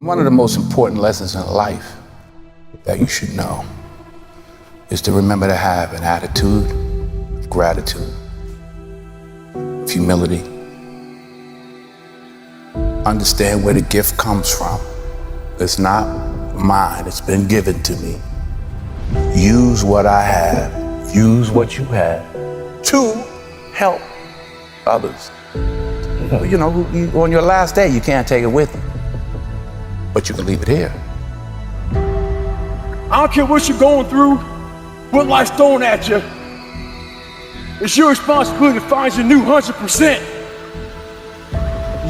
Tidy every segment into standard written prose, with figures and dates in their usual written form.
One of the most important lessons in life that you should know is to remember to have an attitude of gratitude, of humility. Understand where the gift comes from. It's not mine, it's been given to me. Use what I have, use what you have to help others. You know, on your last day, you can't take it with you, but you can leave it here. I don't care what you're going through, what life's throwing at you. It's your responsibility to find your new 100%.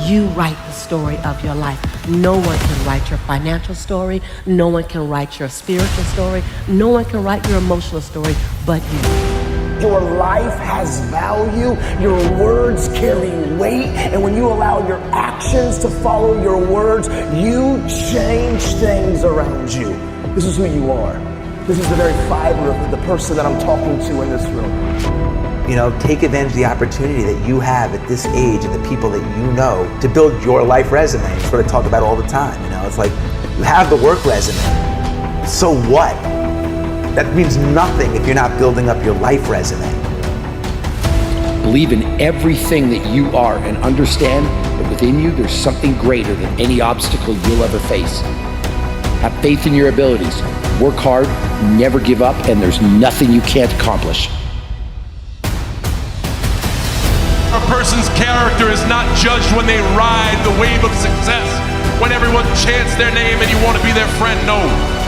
You write the story of your life. No one can write your financial story. No one can write your spiritual story. No one can write your emotional story but you. Your life has value, your words carry weight, and when you allow your actions to follow your words, you change things around you. This is who you are. This is the very fiber of the person that I'm talking to in this room. You know, take advantage of the opportunity that you have at this age and the people that you know to build your life resume. It's what I talk about all the time. You know, it's like you have the work resume. So what? That means nothing if you're not building up your life resume. Believe in everything that you are and understand that within you there's something greater than any obstacle you'll ever face. Have faith in your abilities. Work hard, never give up, and there's nothing you can't accomplish. A person's character is not judged when they ride the wave of success, when everyone chants their name and you want to be their friend. No,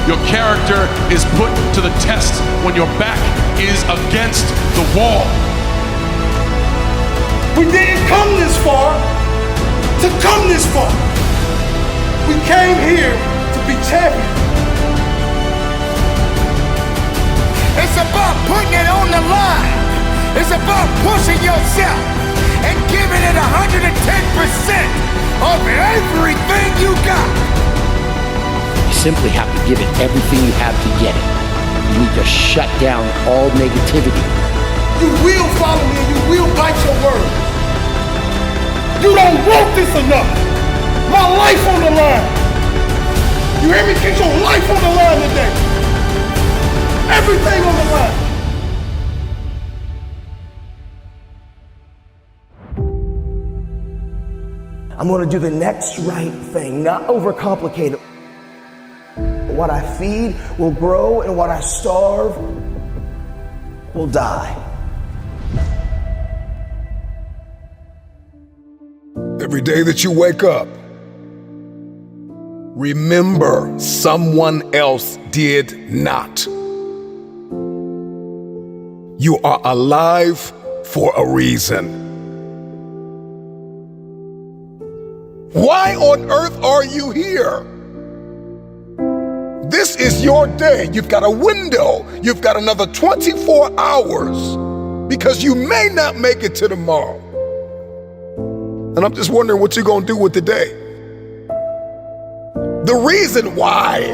your character is put to the test when your back is against the wall. We didn't come this far to come this far. We came here to be champions. It's about putting it on the line. It's about pushing yourself and giving it 110% of everything you got. You simply have to give it everything you have to get it. You need to shut down all negativity. You will follow me and you will bite your word. You don't want this enough. My life on the line. You hear me? Get your life on the line today. Everything on the line. I'm going to do the next right thing, not overcomplicate it. What I feed will grow, and what I starve will die. Every day that you wake up, remember someone else did not. You are alive for a reason. Why on earth are you here? This is your day. You've got a window. You've got another 24 hours because you may not make it to tomorrow. And I'm just wondering what you're going to do with the day. The reason why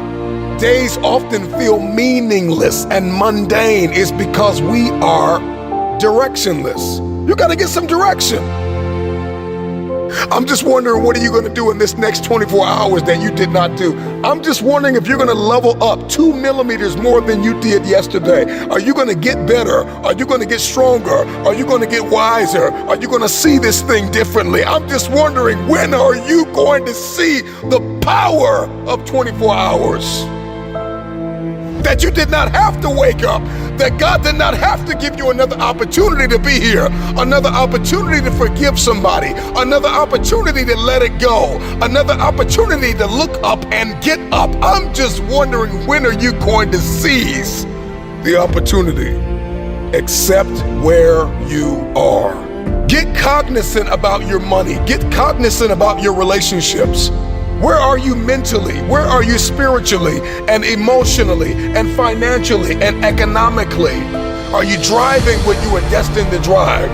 days often feel meaningless and mundane is because we are directionless. You got to get some direction. I'm just wondering, what are you going to do in this next 24 hours that you did not do? I'm just wondering if you're going to level up 2 millimeters more than you did yesterday. Are you going to get better? Are you going to get stronger? Are you going to get wiser? Are you going to see this thing differently? I'm just wondering, when are you going to see the power of 24 hours? That you did not have to wake up, that God did not have to give you another opportunity to be here, another opportunity to forgive somebody, another opportunity to let it go, another opportunity to look up and get up. I'm just wondering, when are you going to seize the opportunity? Accept where you are. Get cognizant about your money. Get cognizant about your relationships. Where are you mentally? Where are you spiritually and emotionally and financially and economically? Are you driving what you are destined to drive?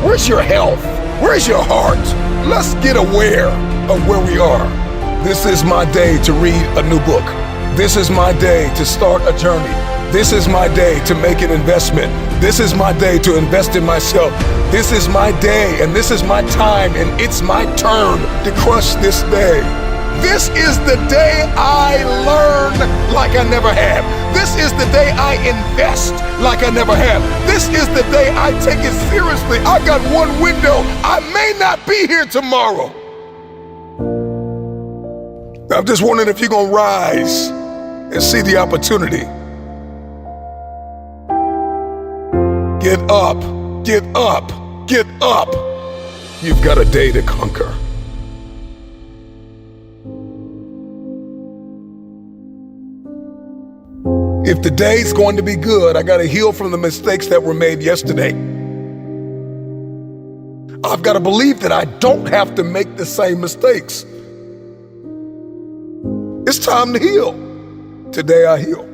Where's your health? Where's your heart? Let's get aware of where we are. This is my day to read a new book. This is my day to start a journey. This is my day to make an investment. This is my day to invest in myself. This is my day and this is my time, and it's my turn to crush this day. This is the day I learn like I never have. This is the day I invest like I never have. This is the day I take it seriously. I got one window. I may not be here tomorrow. I'm just wondering if you're going to rise and see the opportunity. Get up, get up, get up. You've got a day to conquer. If the day's going to be good, I got to heal from the mistakes that were made yesterday. I've got to believe that I don't have to make the same mistakes. It's time to heal. Today I heal.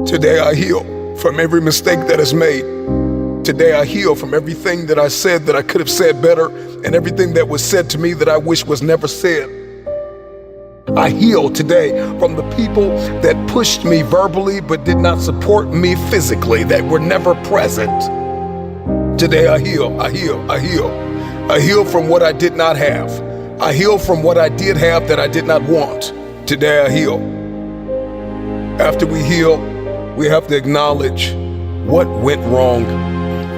Today I heal from every mistake that is made. Today I heal from everything that I said that I could have said better, and everything that was said to me that I wish was never said. I heal today from the people that pushed me verbally but did not support me physically, that were never present. Today I heal, I heal, I heal. I heal from what I did not have. I heal from what I did have that I did not want. Today I heal. After we heal, we have to acknowledge what went wrong.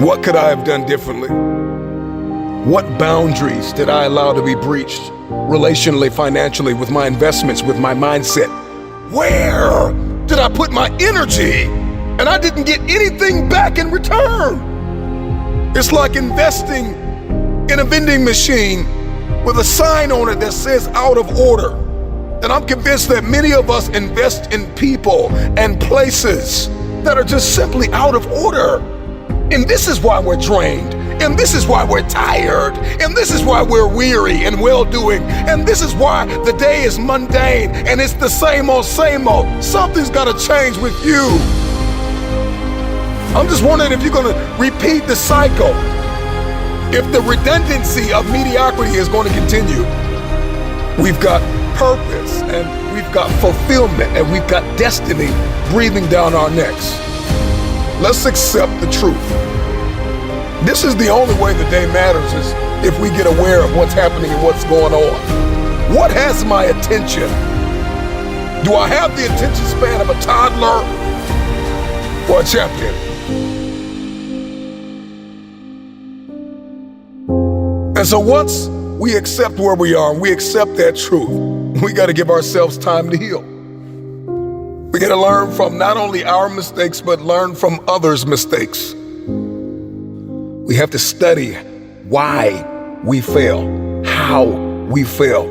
What could I have done differently? What boundaries did I allow to be breached? Relationally, financially, with my investments, with my mindset. Where did I put my energy and I didn't get anything back in return? It's like investing in a vending machine with a sign on it that says out of order. And I'm convinced that many of us invest in people and places that are just simply out of order. And this is why we're drained. And this is why we're tired. And this is why we're weary and well-doing. And this is why the day is mundane and it's the same old, same old. Something's got to change with you. I'm just wondering if you're going to repeat the cycle. If the redundancy of mediocrity is going to continue. We've got purpose and we've got fulfillment and we've got destiny breathing down our necks. Let's accept the truth. This is the only way the day matters, is if we get aware of what's happening and what's going on. What has my attention? Do I have the attention span of a toddler or a champion? And so once we accept where we are and we accept that truth, we got to give ourselves time to heal. We got to learn from not only our mistakes, but learn from others' mistakes. We have to study why we fail, how we fail,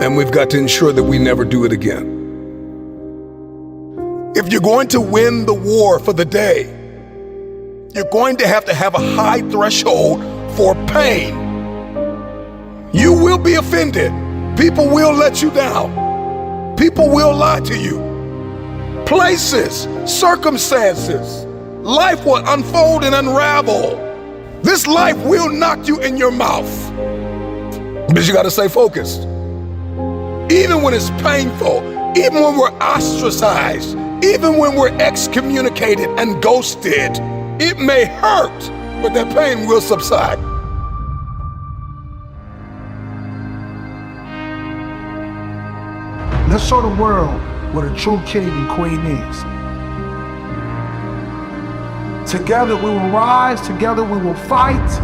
and we've got to ensure that we never do it again. If you're going to win the war for the day, you're going to have a high threshold for pain. You will be offended. People will let you down. People will lie to you. Places, circumstances, life will unfold and unravel. This life will knock you in your mouth. But you got to stay focused. Even when it's painful, even when we're ostracized, even when we're excommunicated and ghosted, it may hurt, but that pain will subside. Let's show the world what a true king and queen is. Together we will rise, together we will fight.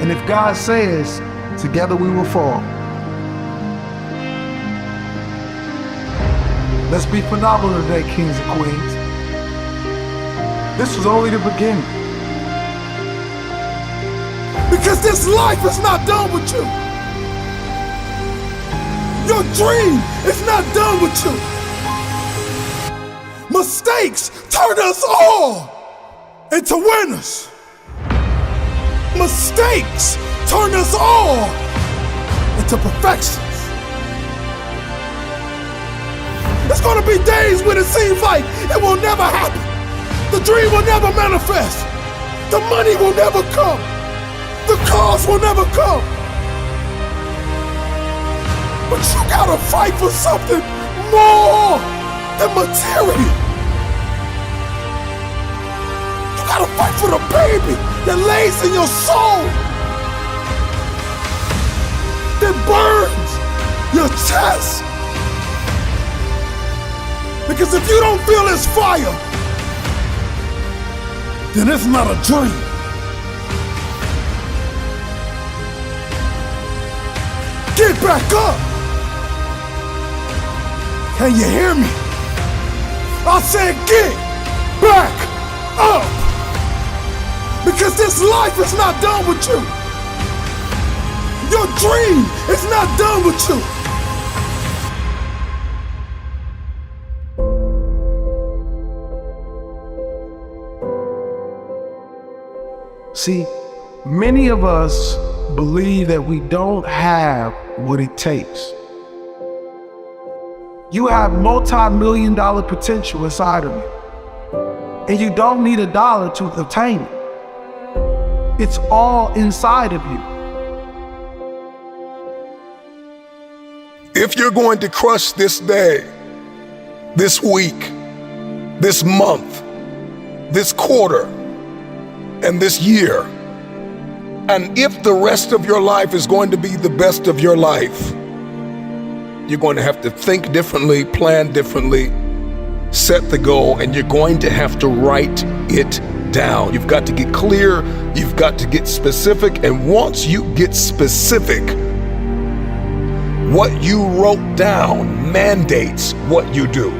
And if God says, together we will fall. Let's be phenomenal today, kings and queens. This was only the beginning. Because this life is not done with you. Your dream is not done with you. Mistakes turn us all into winners. Mistakes turn us all into perfections. There's gonna be days when it seems like it will never happen. The dream will never manifest. The money will never come. The cars will never come. But you gotta fight for something more than material. You gotta fight for the baby that lays in your soul. that burns your chest. Because if you don't feel this fire, then it's not a dream. Get back up. Can you hear me? I said get back up. Because this life is not done with you. Your dream is not done with you. See, many of us believe that we don't have what it takes. You have multi-million-dollar potential inside of you, and you don't need $1 to obtain it. It's all inside of you. If you're going to crush this day, this week, this month, this quarter, and this year, and if the rest of your life is going to be the best of your life, you're going to have to think differently, plan differently, set the goal, and you're going to have to write it down. You've got to get clear, you've got to get specific, and once you get specific, what you wrote down mandates what you do.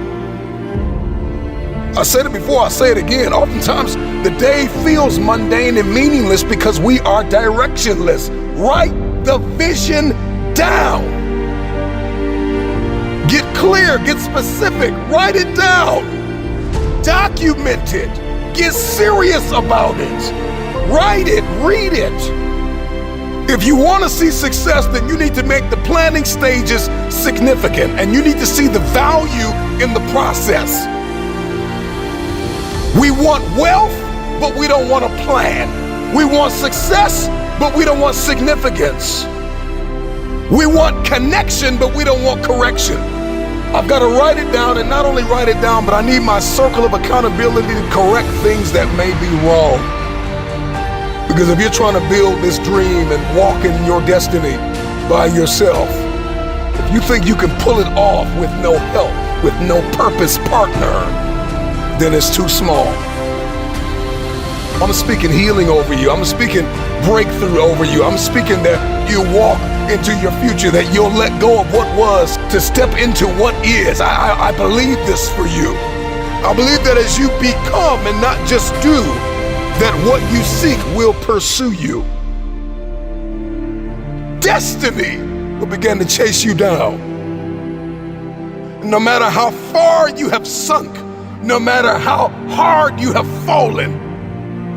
I said it before, I say it again. Oftentimes, the day feels mundane and meaningless because we are directionless. Write the vision down. Get clear, get specific, write it down. Document it. Get serious about it. Write it, read it. If you want to see success, then you need to make the planning stages significant, and you need to see the value in the process. We want wealth, but we don't want a plan. We want success, but we don't want significance. We want connection, but we don't want correction. I've got to write it down, and not only write it down, but I need my circle of accountability to correct things that may be wrong. Because if you're trying to build this dream and walk in your destiny by yourself, if you think you can pull it off with no help, with no purpose partner, then it's too small. I'm speaking healing over you. I'm speaking breakthrough over you. I'm speaking that you walk into your future, that you'll let go of what was to step into what is. I believe this for you. I believe that as you become and not just do, that what you seek will pursue you. Destiny will begin to chase you down. No matter how far you have sunk, no matter how hard you have fallen,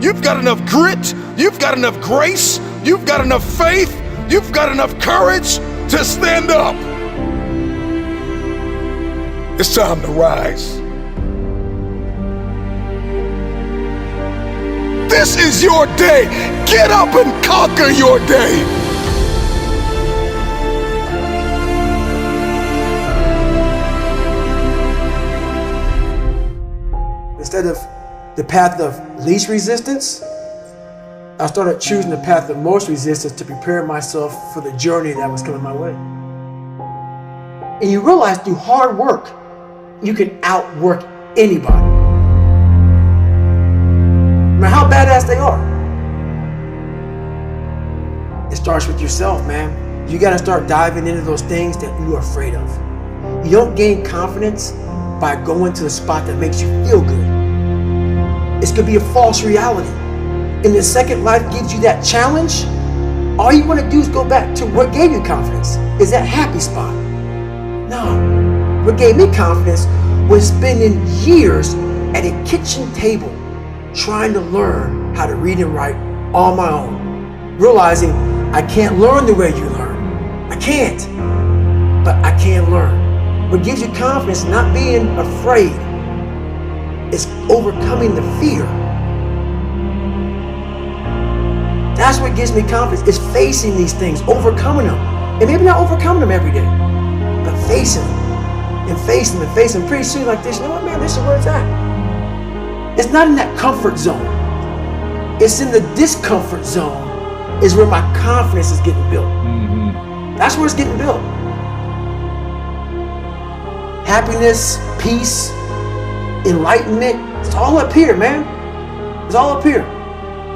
you've got enough grit, you've got enough grace, you've got enough faith, you've got enough courage to stand up. It's time to rise. This is your day. Get up and conquer your day. Instead of the path of least resistance, I started choosing the path of most resistance to prepare myself for the journey that was coming my way. And you realize through hard work, you can outwork anybody. No matter how badass they are. It starts with yourself, man. You gotta start diving into those things that you are afraid of. You don't gain confidence by going to the spot that makes you feel good. It's gonna be a false reality. And the second life gives you that challenge, all you wanna do is go back to what gave you confidence. Is that happy spot? No. What gave me confidence was spending years at a kitchen table trying to learn how to read and write on my own. Realizing I can't learn the way you learn. I can't, but I can learn. What gives you confidence, not being afraid, is overcoming the fear. That's what gives me confidence, is facing these things, overcoming them. And maybe not overcoming them every day, but facing them, and facing them, and facing them. Pretty soon like this, you know what, man, this is where it's at. It's not in that comfort zone. It's in the discomfort zone is where my confidence is getting built. That's where it's getting built. Happiness, peace, enlightenment, it's all up here, man. It's all up here.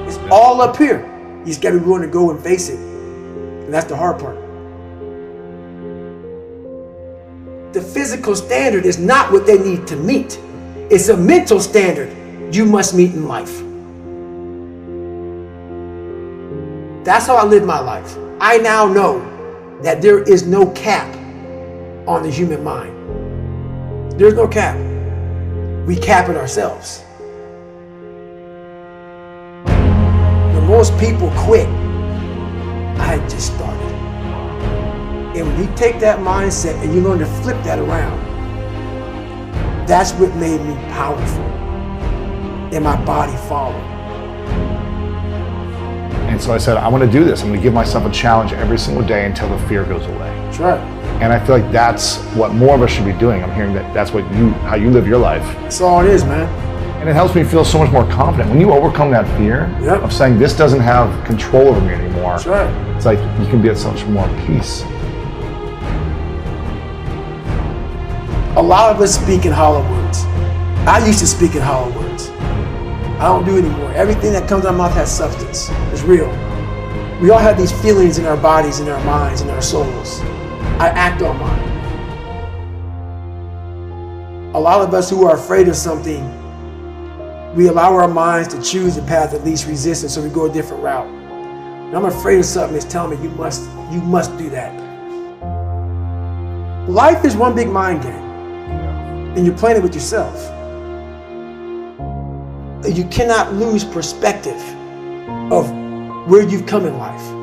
It's all up here. You just gotta be willing to go and face it. And that's the hard part. The physical standard is not what they need to meet. It's a mental standard you must meet in life. That's how I live my life. I now know that there is no cap on the human mind. There's no cap. We cap it ourselves. When most people quit, I had just started. And when you take that mindset and you learn to flip that around, that's what made me powerful. And my body followed. And so I said, I want to do this. I'm going to give myself a challenge every single day until the fear goes away. That's right. And I feel like that's what more of us should be doing. I'm hearing that that's what how you live your life. That's all it is, man. And it helps me feel so much more confident. When you overcome that fear of saying this doesn't have control over me anymore, that's right. It's like you can be at so much more peace. A lot of us speak in hollow words. I used to speak in hollow words. I don't do it anymore. Everything that comes out of my mouth has substance. It's real. We all have these feelings in our bodies, in our minds, in our souls. I act on mine. A lot of us who are afraid of something, we allow our minds to choose the path of least resistance, so we go a different route. And I'm afraid of something that's telling me you must do that. Life is one big mind game, and you're playing it with yourself. You cannot lose perspective of where you've come in life.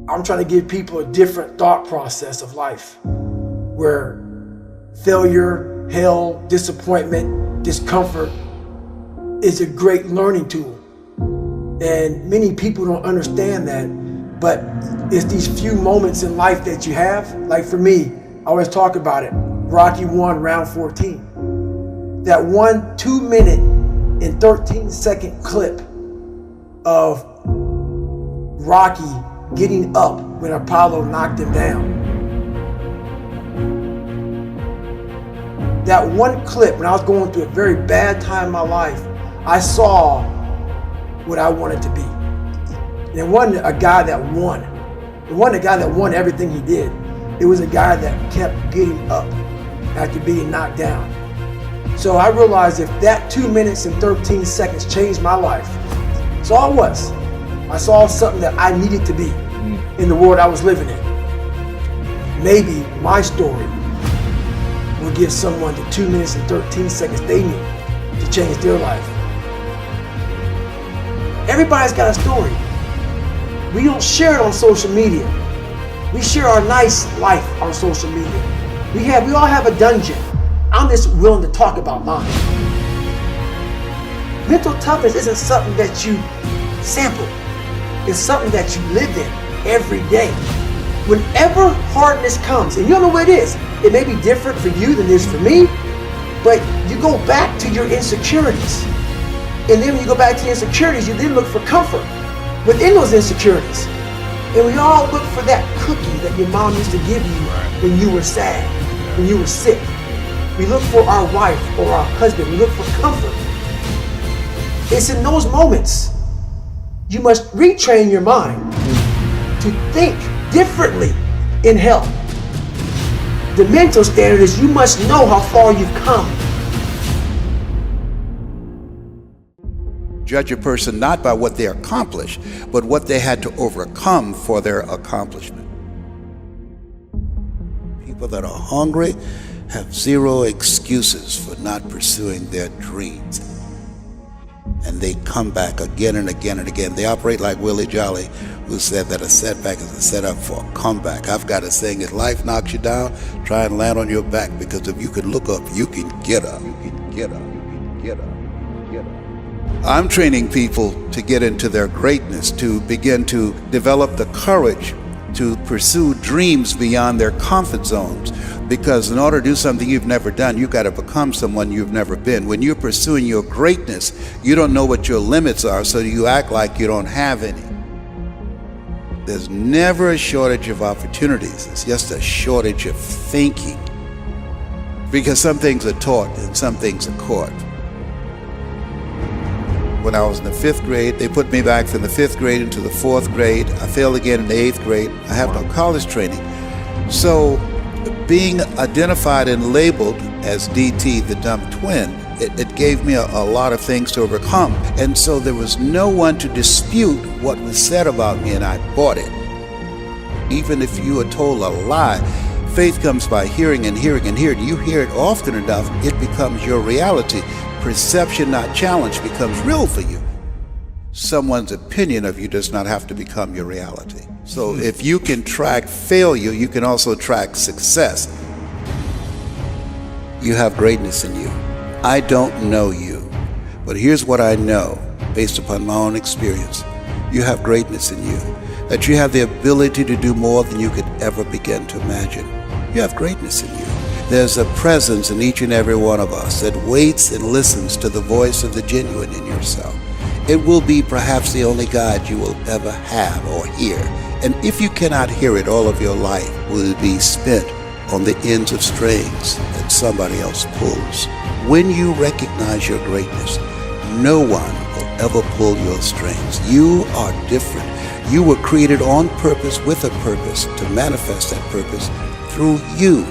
I'm trying to give people a different thought process of life, where failure, hell, disappointment, discomfort is a great learning tool. And many people don't understand that, but it's these few moments in life that you have. Like for me, I always talk about it. Rocky 1, round 14. That 1 2-minute and 13-second clip of Rocky getting up when Apollo knocked him down. That one clip, when I was going through a very bad time in my life, I saw what I wanted to be. And it wasn't a guy that won. It wasn't a guy that won everything he did. It was a guy that kept getting up after being knocked down. So I realized if that 2 minutes and 13 seconds changed my life, that's all it was. I saw something that I needed to be in the world I was living in. Maybe my story will give someone the 2 minutes and 13 seconds they need to change their life. Everybody's got a story. We don't share it on social media. We share our nice life on social media. We all have a dungeon. I'm just willing to talk about mine. Mental toughness isn't something that you sample. It's something that you live in every day. Whenever hardness comes, and you don't know what it is, it may be different for you than it is for me, but you go back to your insecurities. And then when you go back to your insecurities, you then look for comfort within those insecurities. And we all look for that cookie that your mom used to give you when you were sad, when you were sick. We look for our wife or our husband. We look for comfort. It's in those moments you must retrain your mind to think differently in health. The mental standard is you must know how far you've come. Judge a person not by what they accomplish, but what they had to overcome for their accomplishment. People that are hungry have zero excuses for not pursuing their dreams. And they come back again and again and again. They operate like Willie Jolly, who said that a setback is a setup for a comeback. I've got a saying, if life knocks you down, try and land on your back, because if you can look up, you can get up. You can get up. You can get up. Get up. I'm training people to get into their greatness, to begin to develop the courage to pursue dreams beyond their comfort zones. Because in order to do something you've never done, you've got to become someone you've never been. When you're pursuing your greatness, you don't know what your limits are, so you act like you don't have any. There's never a shortage of opportunities. It's just a shortage of thinking. Because some things are taught and some things are caught. When I was in the 5th grade, they put me back from the 5th grade into the 4th grade. I failed again in the 8th grade. I have no college training. So being identified and labeled as DT, the dumb twin, it gave me a lot of things to overcome. And so there was no one to dispute what was said about me, and I bought it. Even if you are told a lie, faith comes by hearing and hearing and hearing. You hear it often enough, it becomes your reality. Perception, not challenge, becomes real for you. Someone's opinion of you does not have to become your reality. So if you can track failure, you can also track success. You have greatness in you. I don't know you, but here's what I know based upon my own experience. You have greatness in you, that you have the ability to do more than you could ever begin to imagine. You have greatness in you. There's a presence in each and every one of us that waits and listens to the voice of the genuine in yourself. It will be perhaps the only God you will ever have or hear. And if you cannot hear it, all of your life will be spent on the ends of strings that somebody else pulls. When you recognize your greatness, no one will ever pull your strings. You are different. You were created on purpose with a purpose to manifest that purpose through you.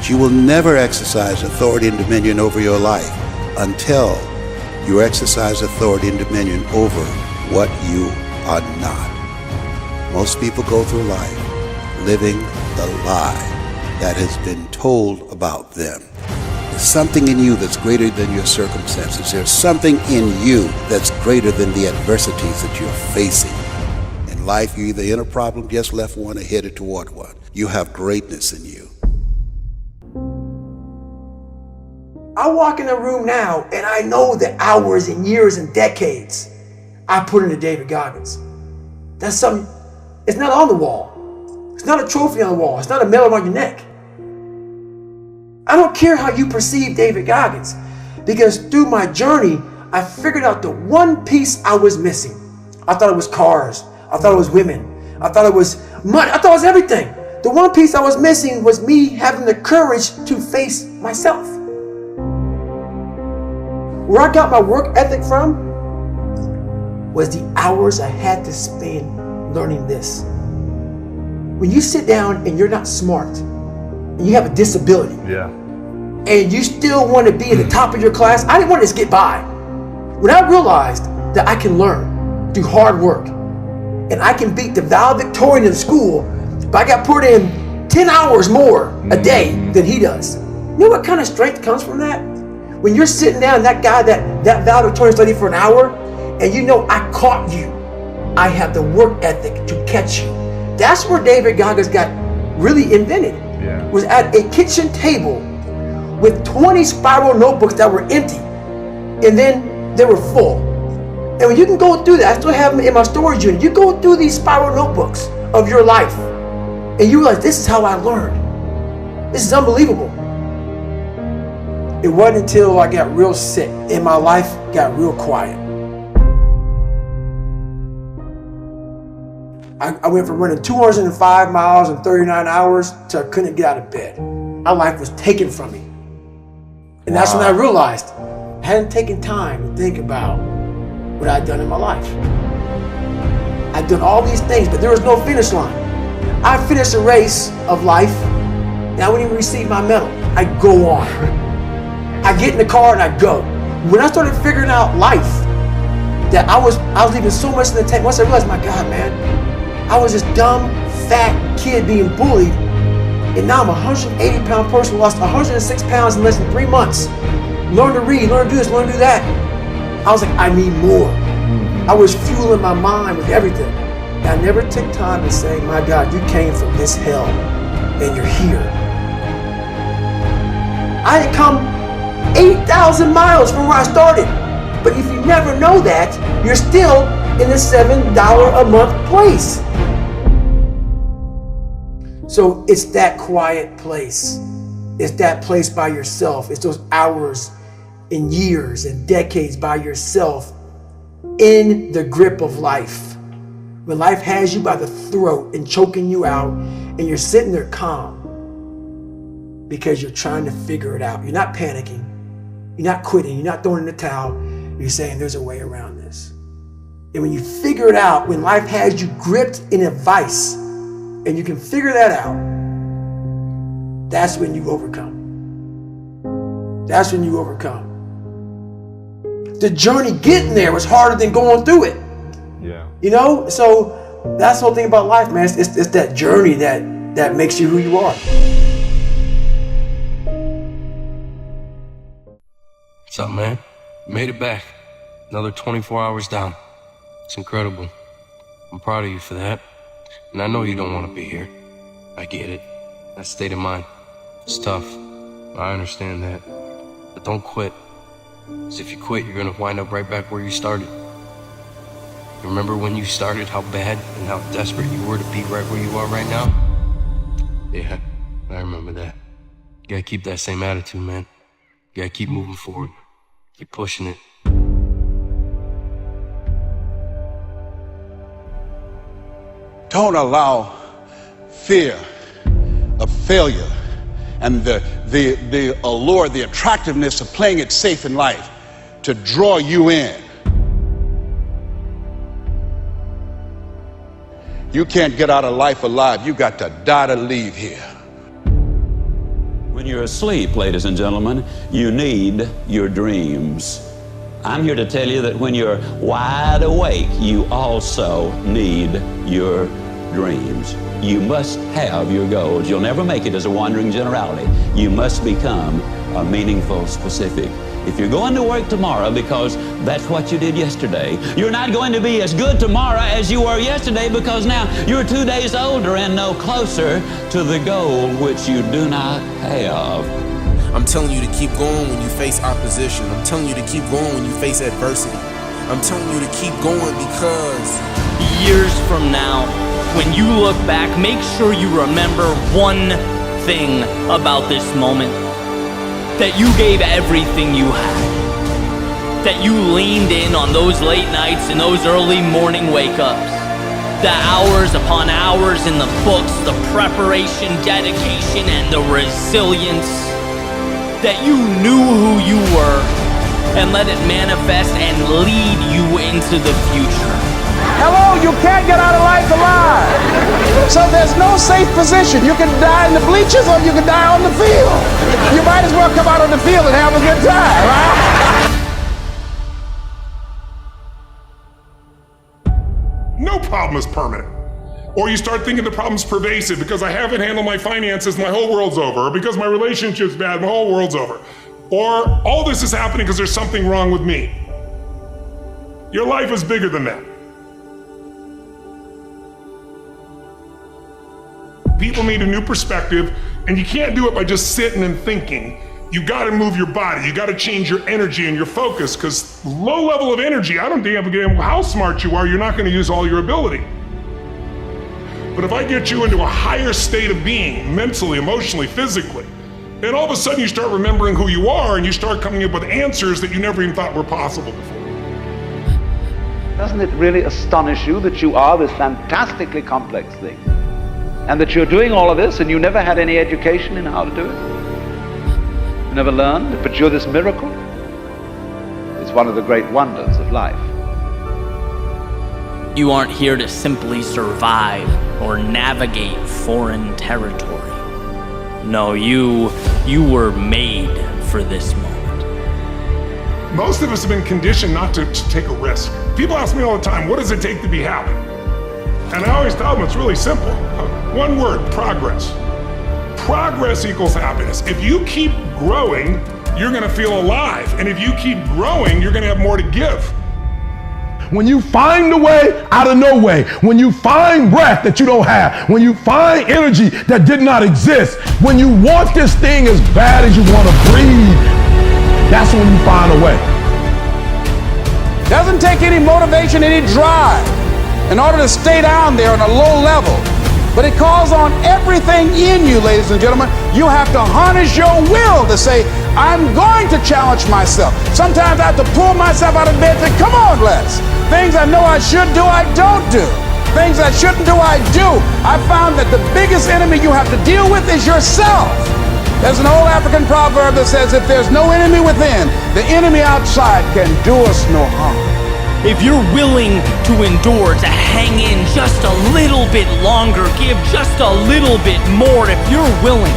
You will never exercise authority and dominion over your life until you exercise authority and dominion over what you are not. Most people go through life living the lie that has been told about them. There's something in you that's greater than your circumstances. There's something in you that's greater than the adversities that you're facing. In life, you're either in a problem, just left one, or headed toward one. You have greatness in you. I walk in the room now and I know the hours and years and decades I put into David Goggins. That's something, it's not on the wall. It's not a trophy on the wall. It's not a medal around your neck. I don't care how you perceive David Goggins, because through my journey, I figured out the one piece I was missing. I thought it was cars. I thought it was women. I thought it was money. I thought it was everything. The one piece I was missing was me having the courage to face myself. Where I got my work ethic from was the hours I had to spend learning this. When you sit down and you're not smart, and you have a disability, and you still want to be at the top of your class, I didn't want to just get by. When I realized that I can learn through hard work, and I can beat the valedictorian in school, but I got put in 10 hours more a day than he does. You know what kind of strength comes from that? When you're sitting down, that guy that valedictorian studied for an hour, and you know I caught you. I have the work ethic to catch you. That's where David Goggins got really invented. Was at a kitchen table with 20 spiral notebooks that were empty, and then they were full. And when you can go through that, I still have them in my storage unit. You go through these spiral notebooks of your life, and you realize, this is how I learned. This is unbelievable. It wasn't until I got real sick and my life got real quiet. I went from running 205 miles in 39 hours to I couldn't get out of bed. My life was taken from me. And that's when I realized I hadn't taken time to think about what I'd done in my life. I'd done all these things, but there was no finish line. I finished a race of life, and I wouldn't even receive my medal. I'd go on. I get in the car and I go. When I started figuring out life, that I was leaving so much in the tank. Once I realized, my God, man, I was this dumb, fat kid being bullied, and now I'm a 180-pound person who lost 106 pounds in less than 3 months. Learn to read, learn to do this, learn to do that. I was like, I need more. I was fueling my mind with everything. And I never took time to say, my God, you came from this hell, and you're here. I had come 8,000 miles from where I started. But if you never know that, you're still in the $7 a month place. So it's that quiet place. It's that place by yourself. It's those hours and years and decades by yourself in the grip of life. When life has you by the throat and choking you out, and you're sitting there calm because you're trying to figure it out. You're not panicking. You're not quitting. You're not throwing in the towel. You're saying there's a way around this. And when you figure it out, when life has you gripped in a vice, and you can figure that out, that's when you overcome. That's when you overcome. The journey getting there was harder than going through it. Yeah. You know? So that's the whole thing about life, man. It's that journey that makes you who you are. What's up, man? Made it back. Another 24 hours down. It's incredible. I'm proud of you for that. And I know you don't want to be here. I get it. That state of mind. It's tough. I understand that. But don't quit. Because if you quit, you're going to wind up right back where you started. Remember when you started, how bad and how desperate you were to be right where you are right now? Yeah, I remember that. You gotta keep that same attitude, man. You gotta keep moving forward. Keep pushing it. Don't allow fear of failure and the allure, the attractiveness of playing it safe in life to draw you in. You can't get out of life alive. You got to die to leave here. When you're asleep, ladies and gentlemen, you need your dreams. I'm here to tell you that when you're wide awake, you also need your dreams. You must have your goals. You'll never make it as a wandering generality. You must become a meaningful specific. If you're going to work tomorrow because that's what you did yesterday, you're not going to be as good tomorrow as you were yesterday because now you're 2 days older and no closer to the goal which you do not have. I'm telling you to keep going when you face opposition. I'm telling you to keep going when you face adversity. I'm telling you to keep going because years from now, when you look back, make sure you remember one thing about this moment. That you gave everything you had. That you leaned in on those late nights and those early morning wake-ups. The hours upon hours in the books, the preparation, dedication, and the resilience. That you knew who you were and let it manifest and lead you into the future. Hello, you can't get out of life alive. So there's no safe position. You can die in the bleachers or you can die on the field. You might as well come out on the field and have a good time, right? No problem is permanent. Or you start thinking the problem's pervasive because I haven't handled my finances, my whole world's over. Or because my relationship's bad, my whole world's over. Or all this is happening because there's something wrong with me. Your life is bigger than that. People need a new perspective, and you can't do it by just sitting and thinking. You gotta move your body, you gotta change your energy and your focus, because low level of energy, I don't give a damn how smart you are, you're not gonna use all your ability. But if I get you into a higher state of being, mentally, emotionally, physically, then all of a sudden you start remembering who you are and you start coming up with answers that you never even thought were possible before. Doesn't it really astonish you that you are this fantastically complex thing? And that you're doing all of this and you never had any education in how to do it? You never learned, but you're this miracle? It's one of the great wonders of life. You aren't here to simply survive or navigate foreign territory. No, you were made for this moment. Most of us have been conditioned not to take a risk. People ask me all the time, what does it take to be happy? And I always tell them it's really simple. One word, progress. Progress equals happiness. If you keep growing, you're gonna feel alive. And if you keep growing, you're gonna have more to give. When you find a way out of no way, when you find breath that you don't have, when you find energy that did not exist, when you want this thing as bad as you want to breathe, that's when you find a way. Doesn't take any motivation, any drive in order to stay down there on a low level But it calls on everything in you, ladies and gentlemen. You have to harness your will to say, I'm going to challenge myself. Sometimes I have to pull myself out of bed and say, come on, Les. Things I know I should do, I don't do. Things I shouldn't do, I do. I found that the biggest enemy you have to deal with is yourself. There's an old African proverb that says, if there's no enemy within, the enemy outside can do us no harm. If you're willing to endure, to hang in just a little bit longer, give just a little bit more, if you're willing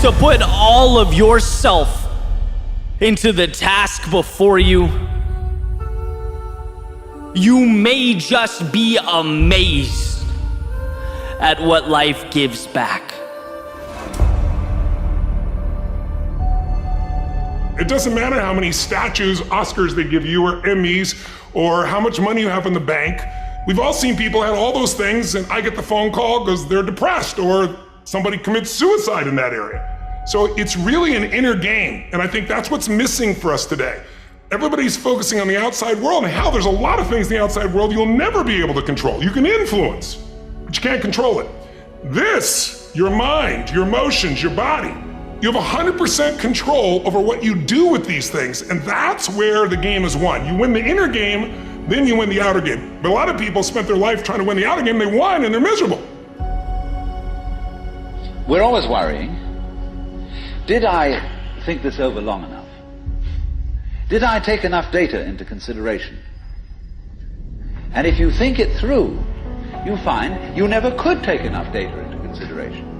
to put all of yourself into the task before you, you may just be amazed at what life gives back. It doesn't matter how many statues, Oscars they give you, or Emmys, or how much money you have in the bank. We've all seen people have all those things, and I get the phone call because they're depressed, or somebody commits suicide in that area. So it's really an inner game, and I think that's what's missing for us today. Everybody's focusing on the outside world, and how there's a lot of things in the outside world you'll never be able to control. You can influence, but you can't control it. This, your mind, your emotions, your body, you have 100% control over what you do with these things, and that's where the game is won. You win the inner game, then you win the outer game. But a lot of people spent their life trying to win the outer game, they won, and they're miserable. We're always worrying. Did I think this over long enough? Did I take enough data into consideration? And if you think it through, you find you never could take enough data into consideration.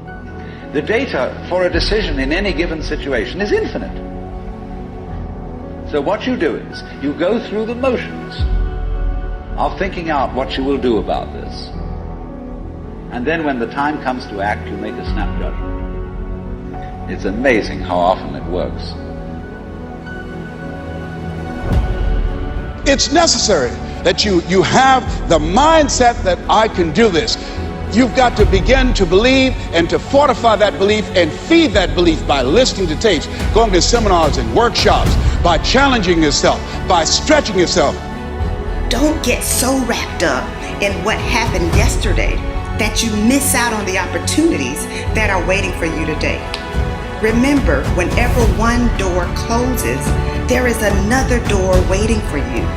The data for a decision in any given situation is infinite. So what you do is you go through the motions of thinking out what you will do about this. And then when the time comes to act, you make a snap judgment. It's amazing how often it works. It's necessary that you have the mindset that I can do this. You've got to begin to believe and to fortify that belief and feed that belief by listening to tapes, going to seminars and workshops, by challenging yourself, by stretching yourself. Don't get so wrapped up in what happened yesterday that you miss out on the opportunities that are waiting for you today. Remember, whenever one door closes, there is another door waiting for you.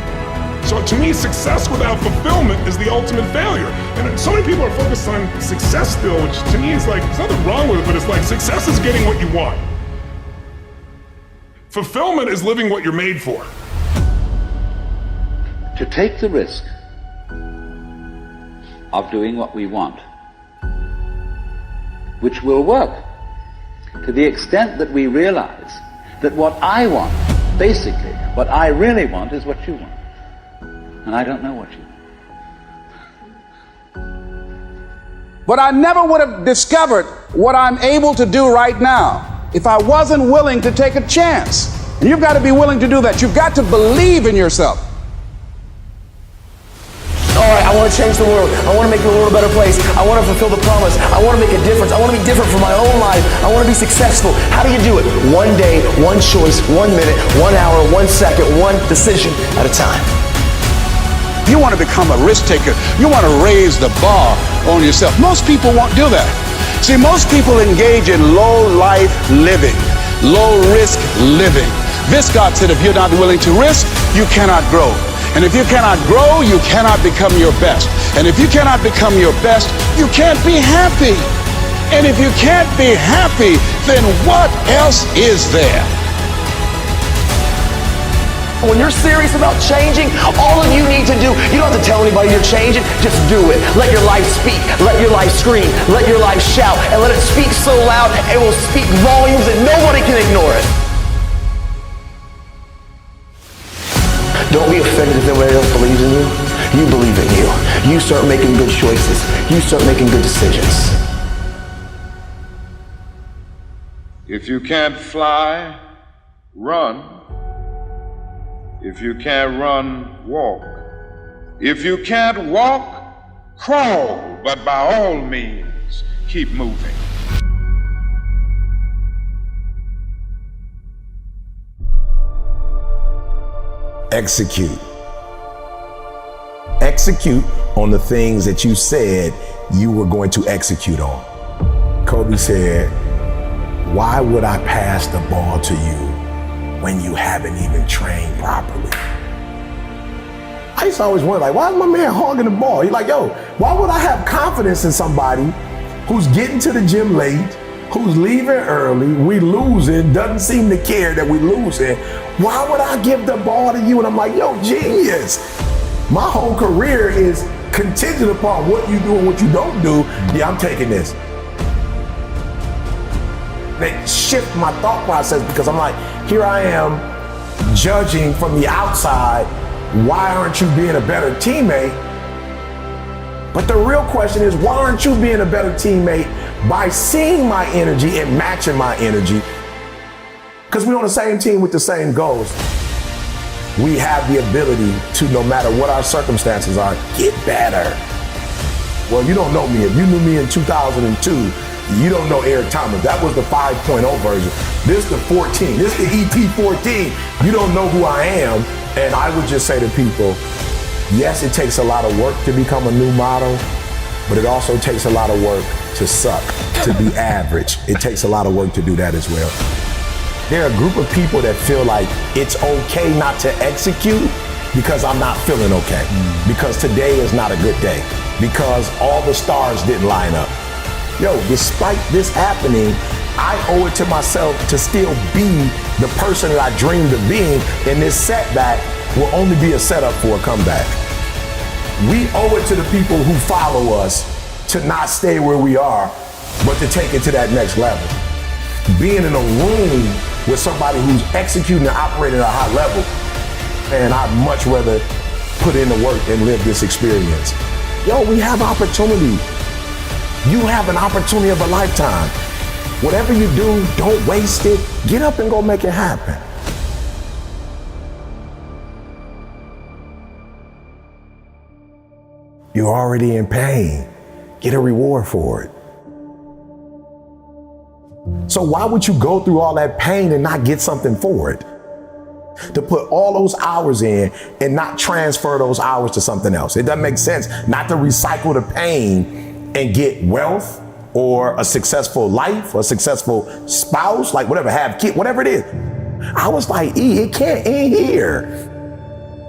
So to me, success without fulfillment is the ultimate failure. And so many people are focused on success still, which to me is like, there's nothing wrong with it, but it's like success is getting what you want. Fulfillment is living what you're made for. To take the risk of doing what we want, which will work to the extent that we realize that what I want, basically, what I really want is what you want. And I don't know what you want. But I never would have discovered what I'm able to do right now if I wasn't willing to take a chance. And you've got to be willing to do that. You've got to believe in yourself. All right, I want to change the world. I want to make the world a better place. I want to fulfill the promise. I want to make a difference. I want to be different for my own life. I want to be successful. How do you do it? One day, one choice, 1 minute, 1 hour, 1 second, one decision at a time. You want to become a risk taker. You want to raise the bar on yourself. Most people won't do that. See, most people engage in low life living, low risk living. Viscott said if you're not willing to risk, you cannot grow. And if you cannot grow, you cannot become your best. And if you cannot become your best, you can't be happy. And if you can't be happy, then what else is there? When you're serious about changing, all of you need to do, you don't have to tell anybody you're changing, just do it. Let your life speak, let your life scream, let your life shout, and let it speak so loud it will speak volumes that nobody can ignore it. Don't be offended if nobody else believes in you. You believe in you. You start making good choices. You start making good decisions. If you can't fly, run. If you can't run, walk. If you can't walk, crawl. But by all means, keep moving. Execute. Execute on the things that you said you were going to execute on. Kobe said, why would I pass the ball to you when you haven't even trained properly? I used to always wonder, like, why is my man hogging the ball? He's like, yo, why would I have confidence in somebody who's getting to the gym late, who's leaving early, we losing, doesn't seem to care that we losing? Why would I give the ball to you? And I'm like, yo, genius. My whole career is contingent upon what you do and what you don't do. Yeah, I'm taking this. They shift my thought process because I'm like, here I am judging from the outside, why aren't you being a better teammate? But the real question is, why aren't you being a better teammate by seeing my energy and matching my energy? Because we're on the same team with the same goals. We have the ability to, no matter what our circumstances are, get better. Well, you don't know me. If you knew me in 2002, you don't know Eric Thomas. That was the 5.0 version. This is the 14. This is the ET14. You don't know who I am. And I would just say to people, yes, it takes a lot of work to become a new model, but it also takes a lot of work to suck, to be average. It takes a lot of work to do that as well. There are a group of people that feel like it's okay not to execute because I'm not feeling okay, because today is not a good day, because all the stars didn't line up. Yo, despite this happening, I owe it to myself to still be the person that I dreamed of being, and this setback will only be a setup for a comeback. We owe it to the people who follow us to not stay where we are, but to take it to that next level. Being in a room with somebody who's executing and operating at a high level, and I'd much rather put in the work and live this experience. Yo, we have opportunity. You have an opportunity of a lifetime. Whatever you do, don't waste it. Get up and go make it happen. You're already in pain. Get a reward for it. So why would you go through all that pain and not get something for it? To put all those hours in and not transfer those hours to something else. It doesn't make sense not to recycle the pain and get wealth or a successful life, or a successful spouse, like whatever, have kids, whatever it is. I was like, it can't end here.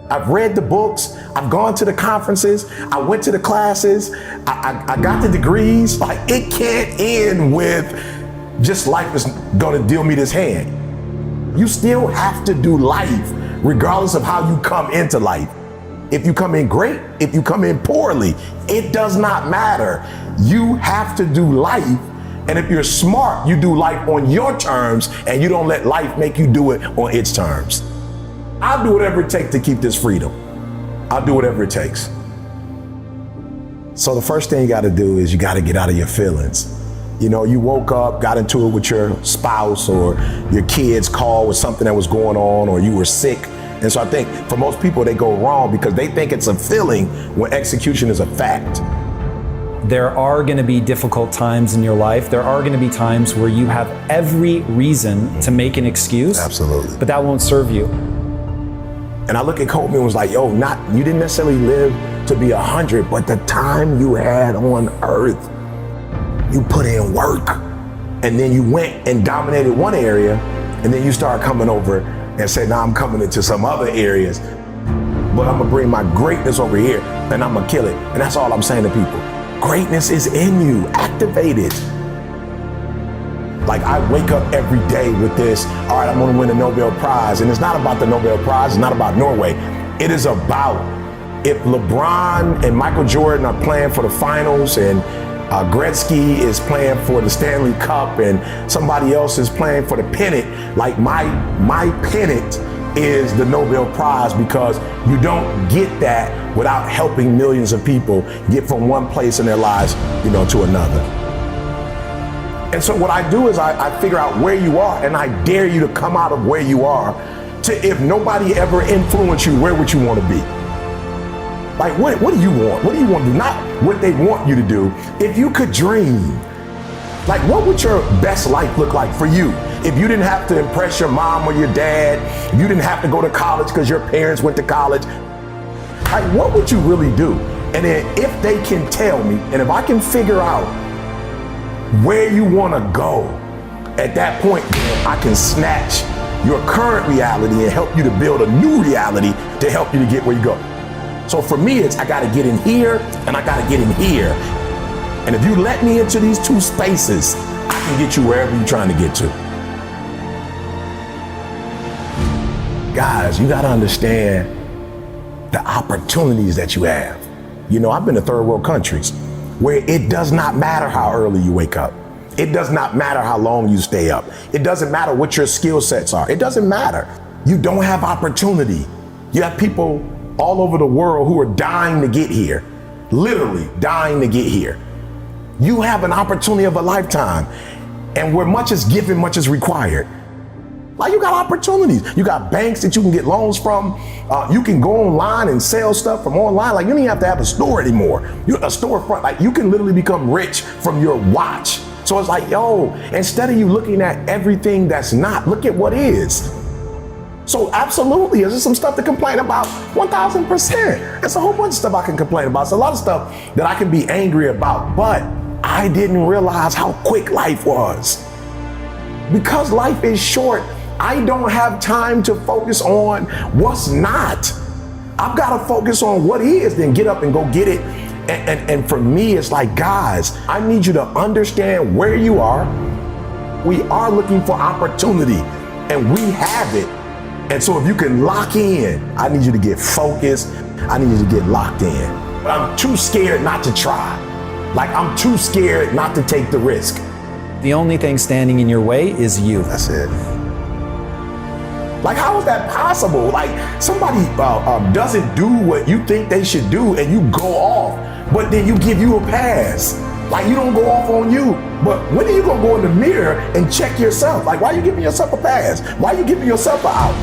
I've read the books, I've gone to the conferences, I went to the classes, I got the degrees. Like, it can't end with just life is gonna deal me this hand. You still have to do life, regardless of how you come into life. If you come in great, if you come in poorly, it does not matter. You have to do life, and if you're smart, you do life on your terms, and you don't let life make you do it on its terms. I'll do whatever it takes to keep this freedom. I'll do whatever it takes. So the first thing you gotta do is you gotta get out of your feelings. You know, you woke up, got into it with your spouse, or your kids called with something that was going on, or you were sick. And so I think for most people, they go wrong because they think it's a feeling when execution is a fact. There are going to be difficult times in your life. There are going to be times where you have every reason to make an excuse. Absolutely. But that won't serve you. And I look at Kobe and was like, yo, you didn't necessarily live to be 100, but the time you had on earth, you put in work. And then you went and dominated one area, and then you started coming over and said, now I'm coming into some other areas, but I'm gonna bring my greatness over here and I'm gonna kill it. And that's all I'm saying to people. Greatness is in you, activate it. Like, I wake up every day with this, all right, I'm gonna win a Nobel Prize. And it's not about the Nobel Prize, it's not about Norway. It is about if LeBron and Michael Jordan are playing for the finals, and Gretzky is playing for the Stanley Cup, and somebody else is playing for the pennant, like my pennant is the Nobel Prize, because you don't get that without helping millions of people get from one place in their lives, to another. And so what I do is I figure out where you are, and I dare you to come out of where you are to, if nobody ever influenced you, where would you want to be? Like, what do you want? What do you want to do? Not what they want you to do. If you could dream, like, what would your best life look like for you? If you didn't have to impress your mom or your dad, if you didn't have to go to college because your parents went to college, Like, what would you really do? And then if they can tell me, and if I can figure out where you want to go, at that point, I can snatch your current reality and help you to build a new reality to help you to get where you go. So for me, it's I got to get in here and I got to get in here. And if you let me into these two spaces, I can get you wherever you're trying to get to. Guys, you got to understand the opportunities that you have. You know, I've been to third world countries where it does not matter how early you wake up. It does not matter how long you stay up. It doesn't matter what your skill sets are. It doesn't matter. You don't have opportunity. You have people all over the world who are dying to get here, literally dying to get here. You have an opportunity of a lifetime, and where much is given, much is required. Like, you got opportunities. You got banks that you can get loans from. You can go online and sell stuff from online. Like, you don't even have to have a store anymore. You're a storefront. Like, you can literally become rich from your watch. So it's like, yo, instead of you looking at everything that's not, look at what is. So absolutely, is there some stuff to complain about? 1,000%. There's a whole bunch of stuff I can complain about. It's a lot of stuff that I can be angry about, but I didn't realize how quick life was. Because life is short, I don't have time to focus on what's not. I've got to focus on what is, then get up and go get it. And for me, it's like, guys, I need you to understand where you are. We are looking for opportunity, and we have it. And so if you can lock in, I need you to get focused. I need you to get locked in. But I'm too scared not to try. Like, I'm too scared not to take the risk. The only thing standing in your way is you. That's it. Like, how is that possible? Like, somebody doesn't do what you think they should do and you go off, but then you give you a pass. Like, you don't go off on you. But when are you gonna go in the mirror and check yourself? Like, why are you giving yourself a pass? Why are you giving yourself an out?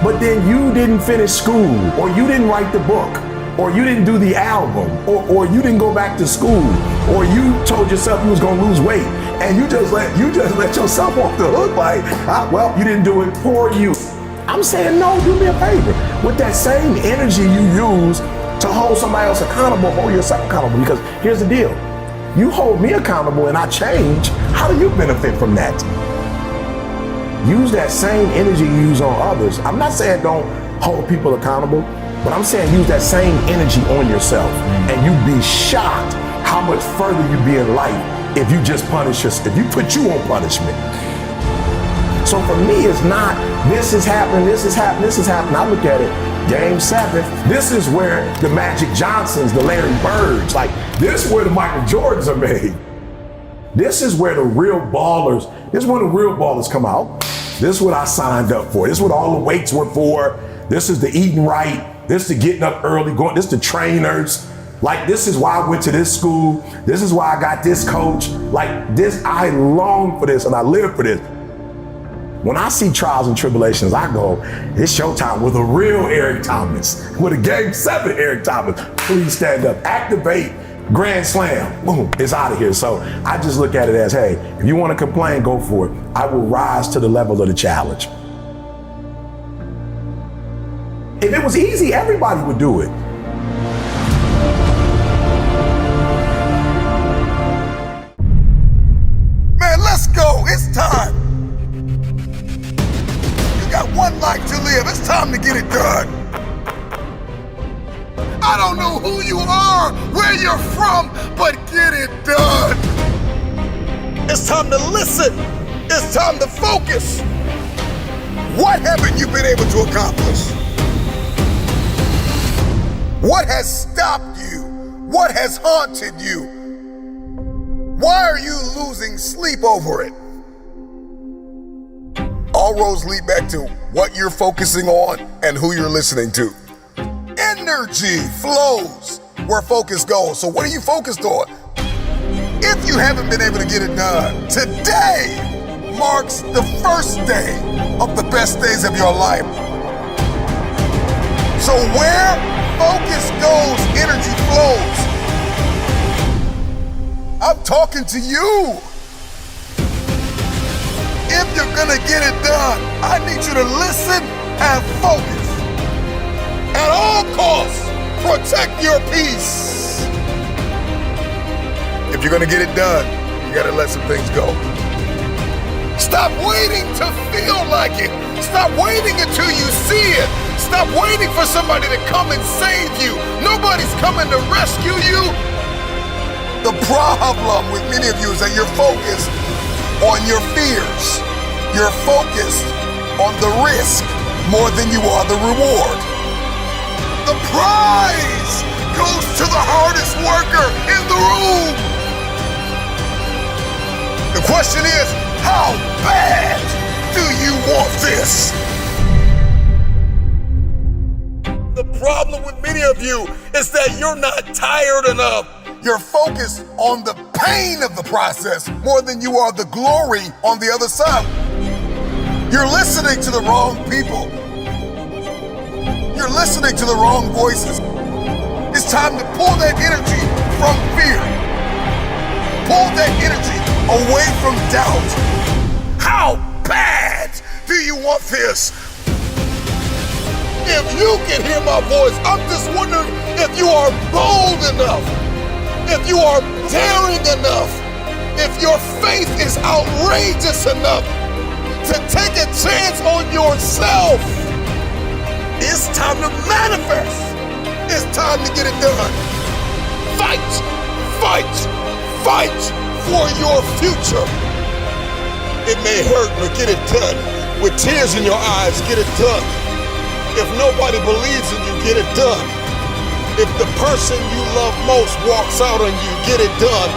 But then you didn't finish school, or you didn't write the book, or you didn't do the album, or you didn't go back to school, or you told yourself you was gonna lose weight, and you just let yourself off the hook. Like, well, you didn't do it for you. I'm saying, no, do me a favor. With that same energy you use to hold somebody else accountable, hold yourself accountable. Because here's the deal: you hold me accountable and I change. How do you benefit from that? Use that same energy you use on others. I'm not saying don't hold people accountable, but I'm saying use that same energy on yourself, and you'd be shocked how much further you'd be in life if you just punish yourself, if you put you on punishment. So for me, it's not, this is happening, this is happening, this is happening. I look at it, Game 7, this is where the Magic Johnsons, the Larry Birds, like, this is where the Michael Jordans are made. This is where the real ballers, this is when the real ballers come out. This is what I signed up for. This is what all the weights were for. This is the eating right. This is the getting up early, going, this is the trainers. Like, this is why I went to this school. This is why I got this coach. Like, this, I long for this and I live for this. When I see trials and tribulations, I go, it's showtime with a real Eric Thomas, with a Game 7 Eric Thomas. Please stand up, activate, grand slam, boom, it's out of here. So I just look at it as, hey, if you want to complain, go for it. I will rise to the level of the challenge. If it was easy, everybody would do it. Man, let's go. It's time. You got one life to live. It's time to get it done. I don't know who you are, where you're from, but get it done. It's time to listen. It's time to focus. What haven't you been able to accomplish? What has stopped you? What has haunted you? Why are you losing sleep over it? All roads lead back to what you're focusing on and who you're listening to. Energy flows where focus goes. So what are you focused on? If you haven't been able to get it done, today marks the first day of the best days of your life. So where focus goes, energy flows. I'm talking to you. If you're gonna get it done, I need you to listen and focus. At all costs, protect your peace. If you're gonna get it done, you gotta let some things go. Stop waiting to feel like it. Stop waiting until you see it. Stop waiting for somebody to come and save you. Nobody's coming to rescue you. The problem with many of you is that you're focused on your fears. You're focused on the risk more than you are the reward. The prize goes to the hardest worker in the room. The question is, how bad do you want this? The problem with many of you is that you're not tired enough. You're focused on the pain of the process more than you are the glory on the other side. You're listening to the wrong people. You're listening to the wrong voices. It's time to pull that energy from fear. Pull that energy away from doubt. How bad do you want this? If you can hear my voice, I'm just wondering if you are bold enough, if you are daring enough, if your faith is outrageous enough to take a chance on yourself. It's time to manifest. It's time to get it done. Fight, fight, fight for your future. It may hurt, but get it done. With tears in your eyes, get it done. If nobody believes in you, get it done. If the person you love most walks out on you, get it done.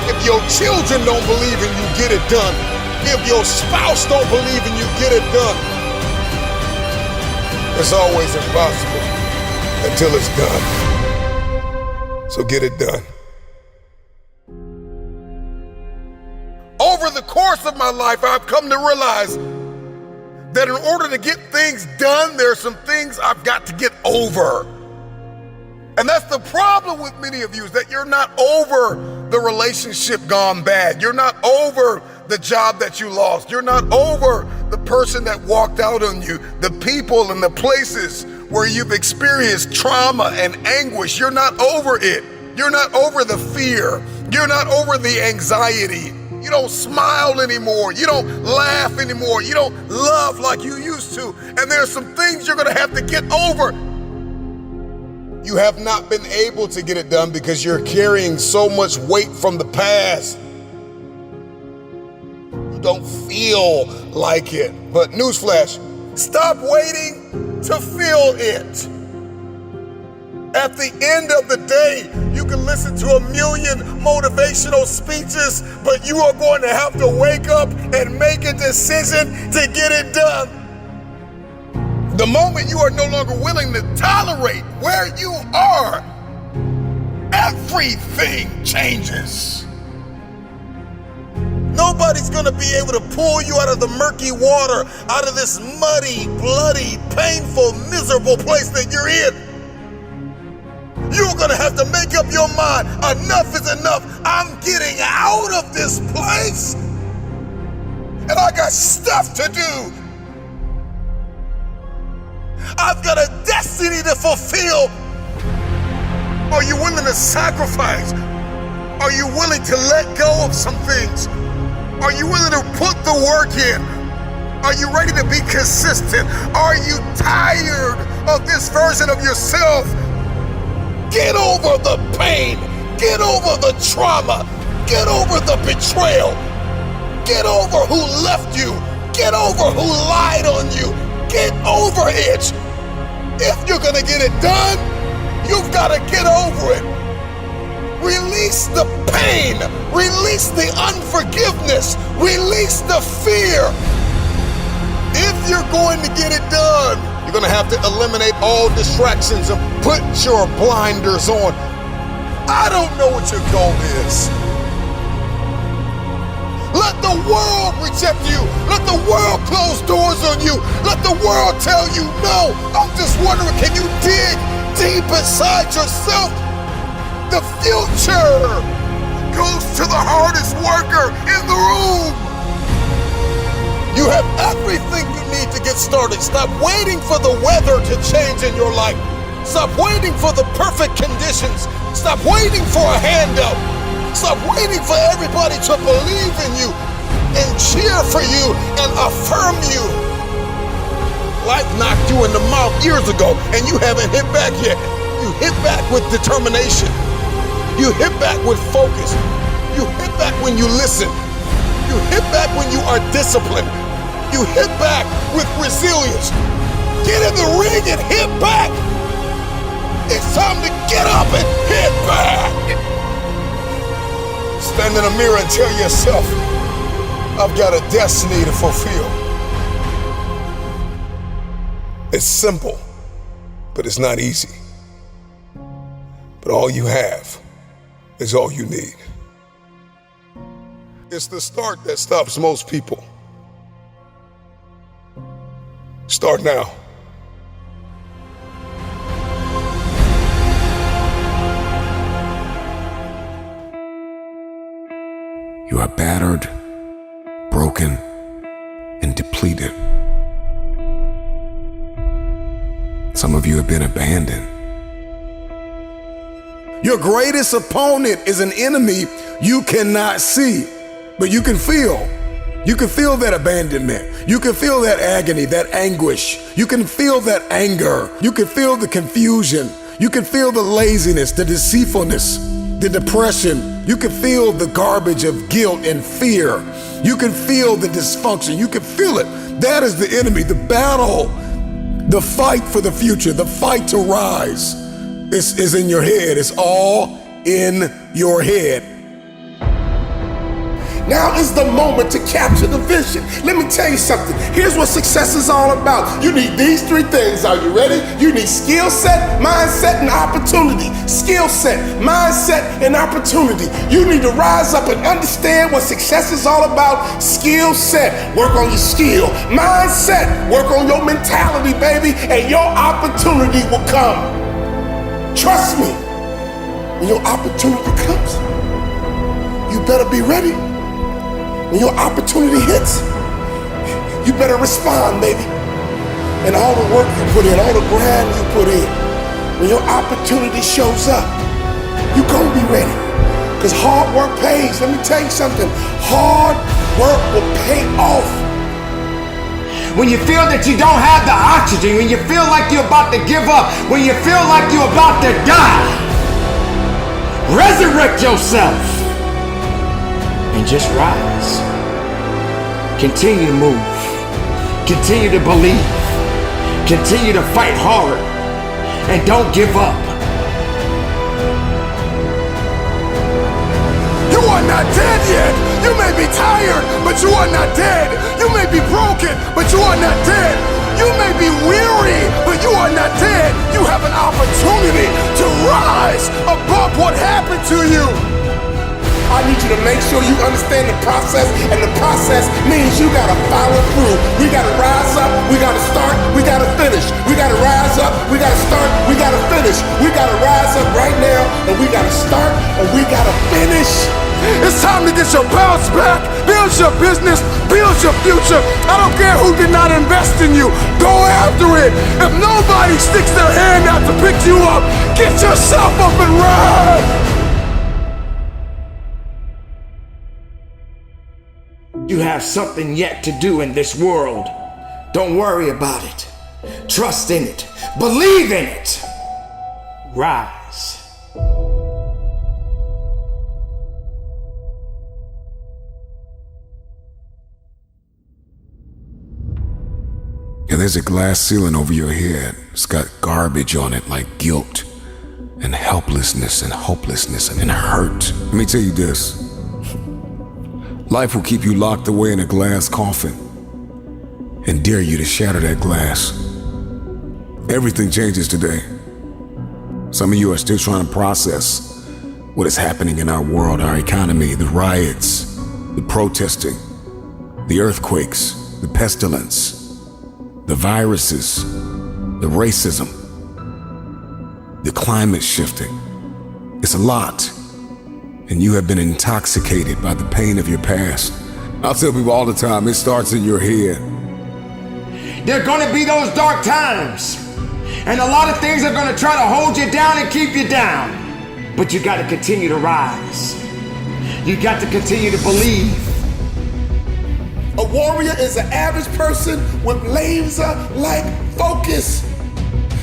If your children don't believe in you, get it done. If your spouse don't believe in you, get it done. It's always impossible until it's done. So get it done. Over the course of my life, I've come to realize that in order to get things done, there are some things I've got to get over. And that's the problem with many of you, is that you're not over the relationship gone bad. You're not over the job that you lost. You're not over the person that walked out on you, the people and the places where you've experienced trauma and anguish. You're not over it. You're not over the fear. You're not over the anxiety. You don't smile anymore. You don't laugh anymore. You don't love like you used to. And there's some things you're gonna have to get over. You have not been able to get it done because you're carrying so much weight from the past. You don't feel like it. But newsflash, stop waiting to feel it. At the end of the day, you can listen to 1,000,000 motivational speeches, but you are going to have to wake up and make a decision to get it done. The moment you are no longer willing to tolerate where you are, everything changes. Nobody's gonna be able to pull you out of the murky water, out of this muddy, bloody, painful, miserable place that you're in. You're gonna have to make up your mind. Enough is enough. I'm getting out of this place. And I got stuff to do. I've got a destiny to fulfill. Are you willing to sacrifice? Are you willing to let go of some things? Are you willing to put the work in? Are you ready to be consistent? Are you tired of this version of yourself? Get over the pain. Get over the trauma. Get over the betrayal. Get over who left you. Get over who lied on you. Get over it. If you're gonna get it done, you've gotta get over it. Release the pain. Release the unforgiveness. Release the fear. If you're going to get it done, you're gonna have to eliminate all distractions and put your blinders on. I don't know what your goal is. Let the world reject you. Let the world close doors on you. Let the world tell you no. I'm just wondering, can you dig deep inside yourself? The future goes to the hardest worker in the room. You have everything you need to get started. Stop waiting for the weather to change in your life. Stop waiting for the perfect conditions. Stop waiting for a hand up. Stop waiting for everybody to believe in you and cheer for you and affirm you. Life knocked you in the mouth years ago and you haven't hit back yet. You hit back with determination. You hit back with focus. You hit back when you listen. You hit back when you are disciplined. You hit back with resilience. Get in the ring and hit back. It's time to get up and hit back. Stand in the mirror and tell yourself, I've got a destiny to fulfill. It's simple, but it's not easy. But all you have is all you need. It's the start that stops most people. Start now. You are battered, broken, and depleted. Some of you have been abandoned. Your greatest opponent is an enemy you cannot see, but you can feel. You can feel that abandonment. You can feel that agony, that anguish. You can feel that anger. You can feel the confusion. You can feel the laziness, the deceitfulness, the depression. You can feel the garbage of guilt and fear. You can feel the dysfunction. You can feel it. That is the enemy, the battle, the fight for the future, the fight to rise is in your head. It's all in your head. Now is the moment to capture the vision. Let me tell you something. Here's what success is all about. You need these three things. Are you ready? You need skill set, mindset, and opportunity. Skill set, mindset, and opportunity. You need to rise up and understand what success is all about. Skill set, work on your skill. Mindset, work on your mentality, baby, and your opportunity will come. Trust me, when your opportunity comes, you better be ready. When your opportunity hits, you better respond, baby. And all the work you put in, all the grind you put in, when your opportunity shows up, you gonna be ready. Because hard work pays. Let me tell you something. Hard work will pay off. When you feel that you don't have the oxygen, when you feel like you're about to give up, when you feel like you're about to die, resurrect yourself. And just rise. Continue to move. Continue to believe. Continue to fight hard. And don't give up. You are not dead yet. You may be tired, but you are not dead. You may be broken, but you are not dead. You may be weary, but you are not dead. You have an opportunity to rise above what happened to you. I need you to make sure you understand the process, and the process means you gotta follow through. We gotta rise up, we gotta start, we gotta finish. We gotta rise up, we gotta start, we gotta finish. We gotta rise up right now, and we gotta start, and we gotta finish. It's time to get your bounce back, build your business, build your future. I don't care who did not invest in you, go after it. If nobody sticks their hand out to pick you up, get yourself up and ride. You have something yet to do in this world. Don't worry about it. Trust in it. Believe in it. Rise. And there's a glass ceiling over your head. It's got garbage on it like guilt and helplessness and hopelessness and hurt. Let me tell you this. Life will keep you locked away in a glass coffin and dare you to shatter that glass. Everything changes today. Some of you are still trying to process what is happening in our world, our economy, the riots, the protesting, the earthquakes, the pestilence, the viruses, the racism, the climate shifting. It's a lot. And you have been intoxicated by the pain of your past. I'll tell people all the time, it starts in your head. There are going to be those dark times. And a lot of things are going to try to hold you down and keep you down. But you got to continue to rise. You got to continue to believe. A warrior is an average person with laser-like focus.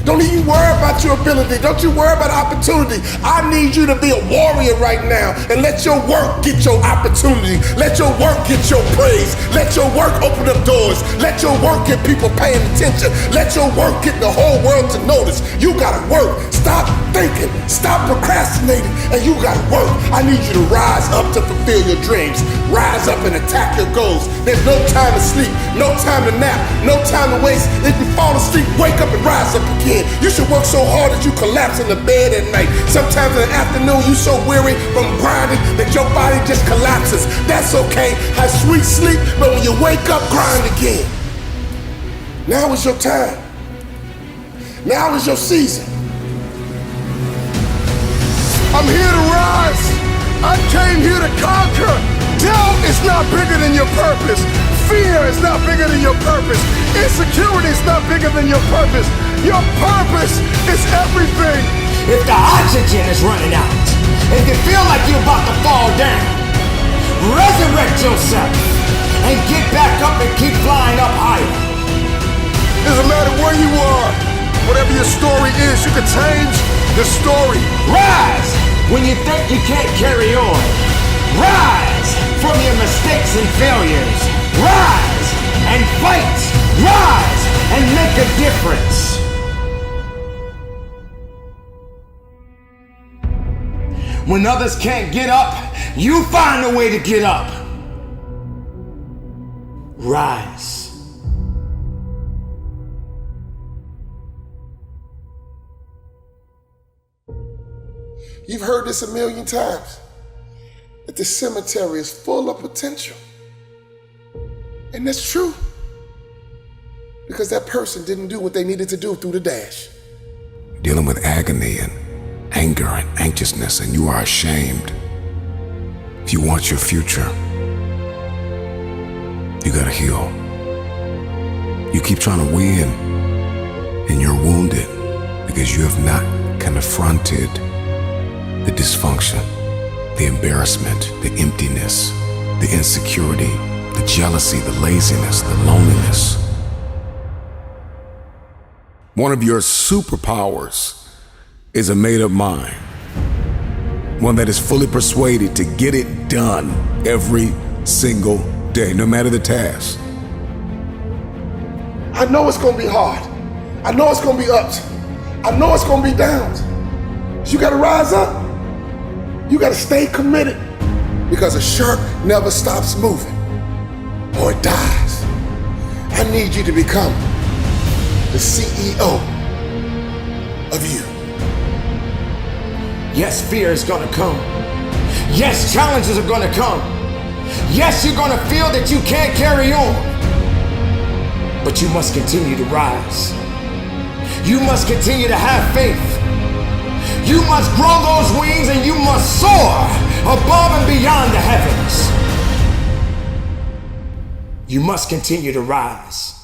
Don't even worry about your ability. Don't you worry about opportunity. I need you to be a warrior right now and let your work get your opportunity. Let your work get your praise. Let your work open up doors. Let your work get people paying attention. Let your work get the whole world to notice. You gotta work. Stop thinking. Stop procrastinating. And you gotta work. I need you to rise up to fulfill your dreams. Rise up and attack your goals. There's no time to sleep. No time to nap. No time to waste. If you fall asleep, wake up and rise up again. You should work so hard that you collapse in the bed at night. Sometimes in the afternoon, you're so weary from grinding that your body just collapses. That's okay. Have sweet sleep, but when you wake up, grind again. Now is your time. Now is your season. I'm here to rise. I came here to conquer. Doubt is not bigger than your purpose. Fear is not bigger than your purpose. Insecurity is not bigger than your purpose. Your purpose is everything. If the oxygen is running out, if you feel like you're about to fall down, resurrect yourself and get back up and keep flying up higher. Doesn't matter where you are, whatever your story is, you can change the story. Rise when you think you can't carry on. Rise from your mistakes and failures. Rise and fight. Rise and make a difference. When others can't get up, you find a way to get up. Rise. You've heard this a million times, that the cemetery is full of potential. And that's true, because that person didn't do what they needed to do through the dash. Dealing with agony and anger and anxiousness, and you are ashamed. If you want your future, you gotta heal. You keep trying to win, and you're wounded because you have not confronted the dysfunction, the embarrassment, the emptiness, the insecurity, the jealousy, the laziness, the loneliness. One of your superpowers is a made-up mind. One that is fully persuaded to get it done every single day, no matter the task. I know it's gonna be hard. I know it's gonna be ups. I know it's gonna be downs. So you gotta rise up. You gotta stay committed, because a shark never stops moving or it dies. I need you to become the CEO of you. Yes, fear is gonna come. Yes, challenges are gonna come. Yes, you're gonna feel that you can't carry on. But you must continue to rise. You must continue to have faith. You must grow those wings and you must soar above and beyond the heavens. You must continue to rise.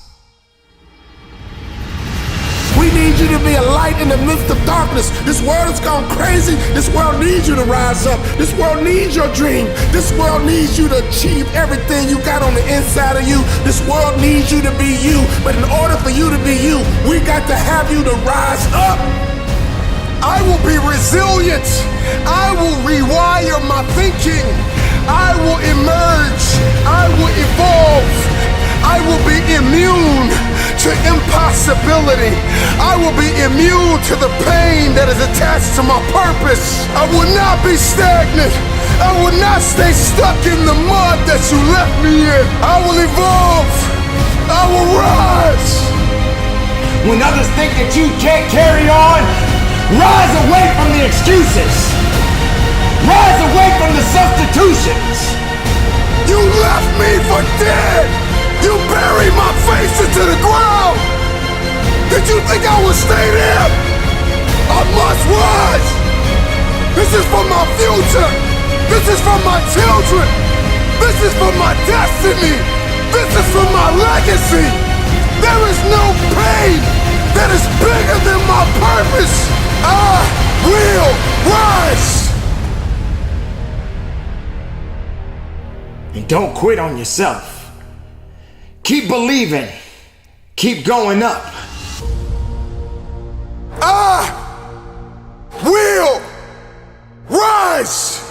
We need you to be a light in the midst of darkness. This world has gone crazy. This world needs you to rise up. This world needs your dream. This world needs you to achieve everything you got on the inside of you. This world needs you to be you. But in order for you to be you, we got to have you to rise up. I will be resilient. I will rewire my thinking. I will emerge. I will evolve. I will be immune to impossibility. I will be immune to the pain that is attached to my purpose. I will not be stagnant. I will not stay stuck in the mud that you left me in. I will evolve. I will rise. When others think that you can't carry on, rise away from the excuses. Rise away from the substitutions. You left me for dead. You buried my face into the ground. Did you think I would stay there? I must rise. This is for my future. This is for my children. This is for my destiny. This is for my legacy. There is no pain that is bigger than my purpose. I will rise. And don't quit on yourself. Keep believing. Keep going up. I will rise.